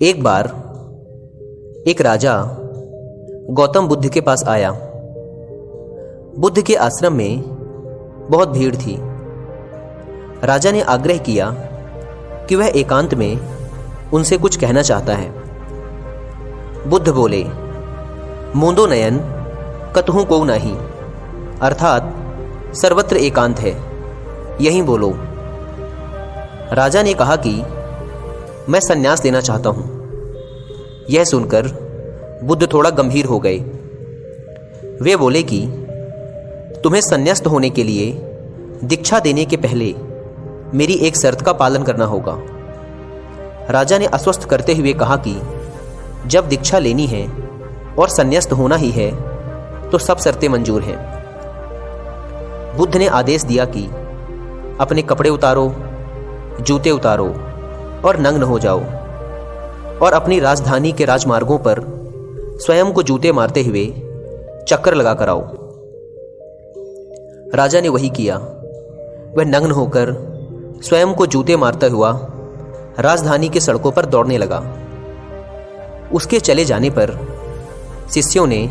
एक बार एक राजा गौतम बुद्ध के पास आया। बुद्ध के आश्रम में बहुत भीड़ थी। राजा ने आग्रह किया कि वह एकांत में उनसे कुछ कहना चाहता है। बुद्ध बोले, मूंदो नयन कतहु को नाही, अर्थात सर्वत्र एकांत है, यहीं बोलो। राजा ने कहा कि मैं संन्यास लेना चाहता हूं। यह सुनकर बुद्ध थोड़ा गंभीर हो गए। वे बोले कि तुम्हें संन्यास्त होने के लिए दीक्षा देने के पहले मेरी एक शर्त का पालन करना होगा। राजा ने आश्वस्त करते हुए कहा कि जब दीक्षा लेनी है और संन्यास्त होना ही है तो सब शर्तें मंजूर हैं। बुद्ध ने आदेश दिया कि अपने कपड़े उतारो, जूते उतारो और नग्न हो जाओ और अपनी राजधानी के राजमार्गों पर स्वयं को जूते मारते हुए चक्कर लगा कर आओ। राजा ने वही किया। वह नग्न होकर स्वयं को जूते मारता हुआ राजधानी की सड़कों पर दौड़ने लगा। उसके चले जाने पर शिष्यों ने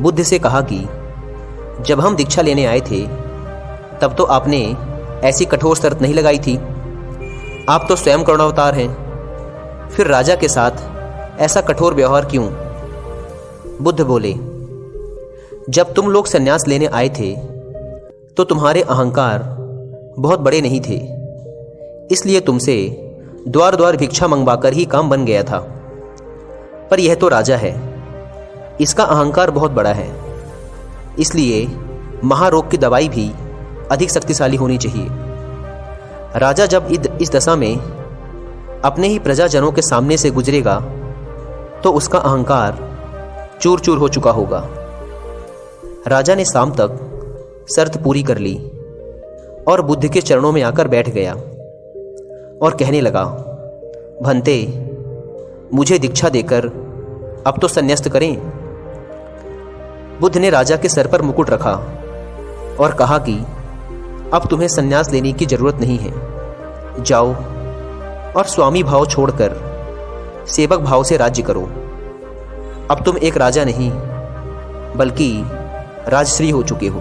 बुद्ध से कहा कि जब हम दीक्षा लेने आए थे तब तो आपने ऐसी कठोर शर्त नहीं लगाई थी। आप तो स्वयं करुणावतार हैं, फिर राजा के साथ ऐसा कठोर व्यवहार क्यों? बुद्ध बोले, जब तुम लोग संन्यास लेने आए थे तो तुम्हारे अहंकार बहुत बड़े नहीं थे, इसलिए तुमसे द्वार द्वार भिक्षा मंगवाकर ही काम बन गया था। पर यह तो राजा है, इसका अहंकार बहुत बड़ा है, इसलिए महारोग की दवाई भी अधिक शक्तिशाली होनी चाहिए। राजा जब इस दशा में अपने ही प्रजाजनों के सामने से गुजरेगा तो उसका अहंकार चूर चूर हो चुका होगा। राजा ने शाम तक शर्त पूरी कर ली और बुद्ध के चरणों में आकर बैठ गया और कहने लगा, भंते, मुझे दीक्षा देकर अब तो संन्यास्त करें। बुद्ध ने राजा के सर पर मुकुट रखा और कहा कि अब तुम्हें संन्यास लेने की जरूरत नहीं है। जाओ और स्वामी भाव छोड़कर सेवक भाव से राज्य करो। अब तुम एक राजा नहीं बल्कि राजश्री हो चुके हो।